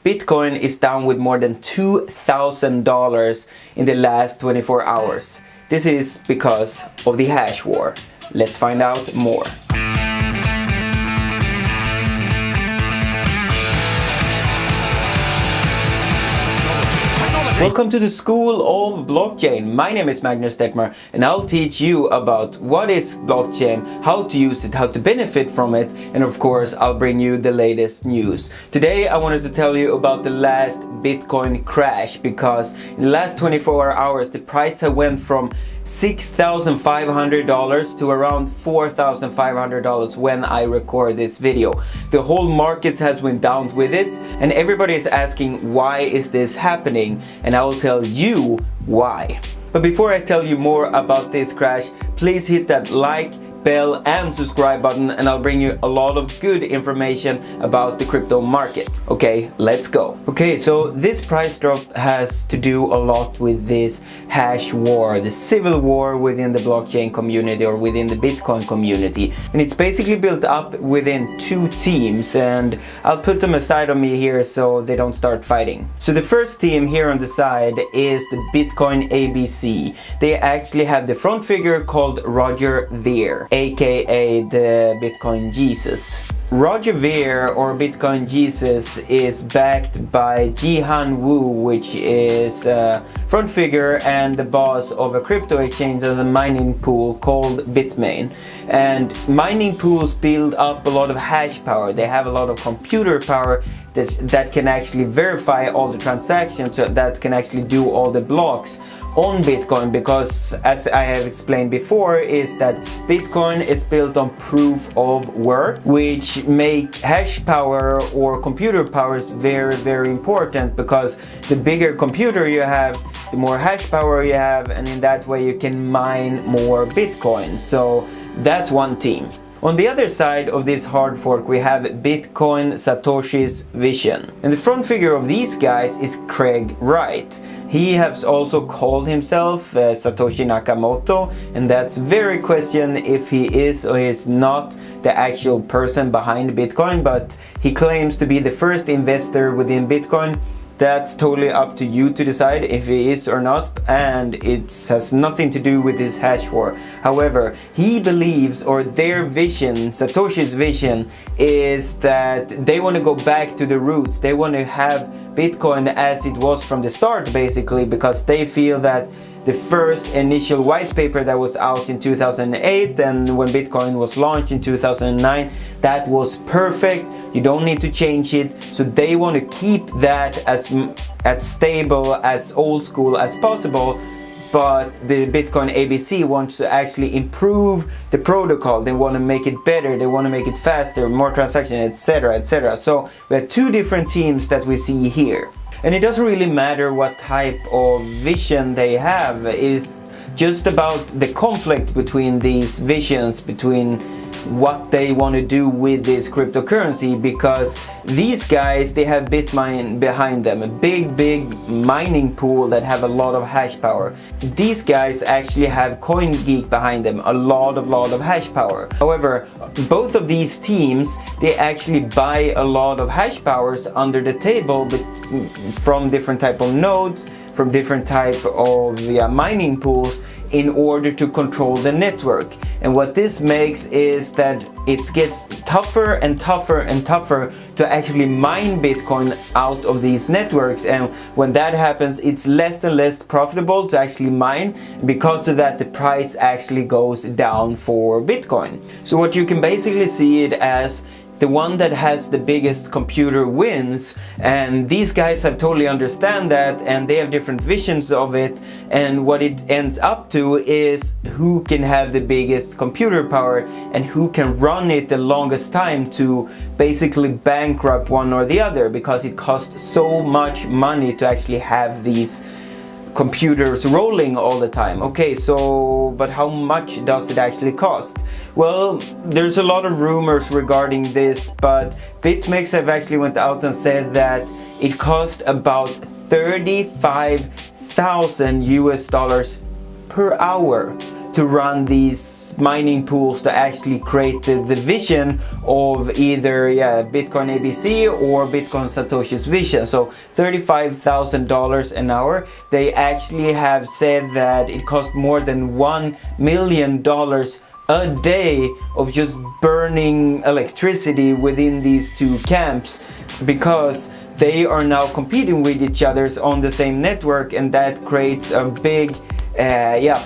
Bitcoin is down with more than $2,000 in the last 24 hours. This is because of the hash war. Let's find out more. Welcome to the School of Blockchain. My name is Magnus Detmar and I'll teach you about what is blockchain, how to use it, how to benefit from it, and of course I'll bring you the latest news. Today I wanted to tell you about the last Bitcoin crash, because in the last 24 hours the price went from $6,500 to around $4,500 when I record this video. The whole market has went down with it, and everybody is asking why is this happening, and I will tell you why. But before I tell you more about this crash, please hit that like, bell and subscribe button, and I'll bring you a lot of good information about the crypto market. Okay, let's go. Okay, so this price drop has to do a lot with this hash war, the civil war within the blockchain community or within the Bitcoin community. And it's basically built up within two teams, and I'll put them aside on me here so they don't start fighting. So the first team here on the side is the Bitcoin ABC. They actually have the front figure called Roger Ver, aka the Bitcoin Jesus. Roger Ver, or Bitcoin Jesus, is backed by Jihan Wu, which is a front figure and the boss of a crypto exchange as a mining pool called Bitmain. And mining pools build up a lot of hash power. They have a lot of computer power that can actually verify all the transactions, that can actually do all the blocks on Bitcoin, because as I have explained before, is that Bitcoin is built on proof of work, which make hash power or computer power is very, very important, because the bigger computer you have, the more hash power you have, and in that way you can mine more Bitcoin. So that's one team. On the other side of this hard fork we have Bitcoin Satoshi's vision. And the front figure of these guys is Wright. He has also called himself Satoshi Nakamoto, and that's very question if he is or is not the actual person behind Bitcoin, but he claims to be the first investor within Bitcoin. That's totally up to you to decide if he is or not, and it has nothing to do with this hash war. However, he believes, or their vision, Satoshi's vision, is that they want to go back to the roots. They want to have Bitcoin as it was from the start, basically, because they feel that the first initial white paper that was out in 2008 and when Bitcoin was launched in 2009, that was perfect. You don't need to change it. So they want to keep that as stable, as old school as possible. But the Bitcoin ABC wants to actually improve the protocol. They want to make it better, they want to make it faster, more transactions, etc, etc. So we have two different teams that we see here. And it doesn't really matter what type of vision they have. It's just about the conflict between these visions, between what they want to do with this cryptocurrency, because these guys, they have Bitmain behind them, a big mining pool that have a lot of hash power. These guys actually have CoinGeek behind them, a lot of hash power. However, both of these teams, they actually buy a lot of hash powers under the table from different type of nodes, from different type of mining pools, in order to control the network. And what this makes is that it gets tougher and tougher and tougher to actually mine Bitcoin out of these networks, and when that happens it's less and less profitable to actually mine. Because of that, the price actually goes down for Bitcoin. So what you can basically see it as, the one that has the biggest computer wins, and these guys have totally understand that, and they have different visions of it, and what it ends up to is who can have the biggest computer power and who can run it the longest time to basically bankrupt one or the other, because it costs so much money to actually have these computers rolling all the time. Okay, so but how much does it actually cost? Well, there's a lot of rumors regarding this, but BitMEX have actually went out and said that it cost about 35,000 US dollars per hour to run these mining pools to actually create the vision of either Bitcoin ABC or Bitcoin Satoshi's vision. So $35,000 an hour. They actually have said that it cost more than $1 million a day of just burning electricity within these two camps, because they are now competing with each other on the same network, and that creates a big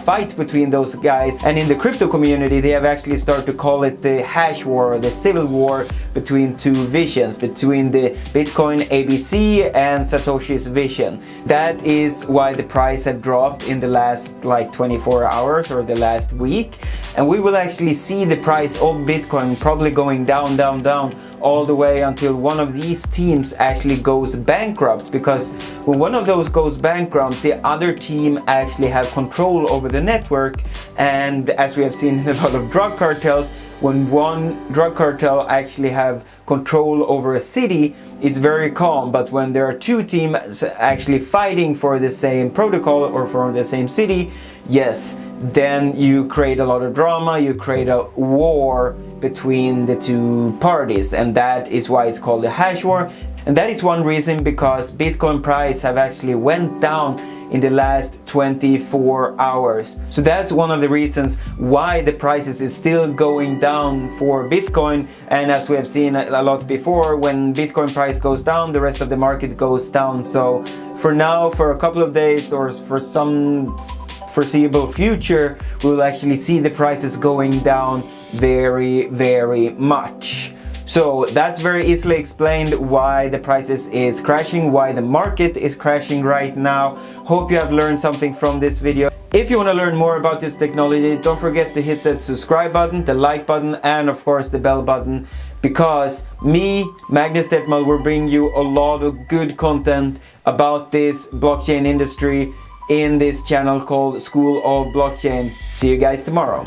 fight between those guys. And in the crypto community, they have actually started to call it the Hashwar, the civil war between two visions, between the Bitcoin ABC and Satoshi's vision. That is why the price have dropped in the last like 24 hours or the last week, and we will actually see the price of Bitcoin probably going down all the way until one of these teams actually goes bankrupt, because when one of those goes bankrupt, the other team actually have control over the network. And as we have seen in a lot of drug cartels, when one drug cartel actually have control over a city, it's very calm. But when there are two teams actually fighting for the same protocol or for the same city, yes, then you create a lot of drama, you create a war between the two parties, and that is why it's called the hash war. And that is one reason because Bitcoin price have actually went down in the last 24 hours. So that's one of the reasons why the prices is still going down for Bitcoin. And as we have seen a lot before, when Bitcoin price goes down, the rest of the market goes down. So for now, for a couple of days or for some foreseeable future, we will actually see the prices going down very much. So that's very easily explained why the prices is crashing, why the market is crashing right now. Hope you have learned something from this video. If you want to learn more about this technology, don't forget to hit that subscribe button, the like button, and of course the bell button, because me, Magnus Detmold, will bring you a lot of good content about this blockchain industry in this channel called School of Blockchain. See you guys tomorrow.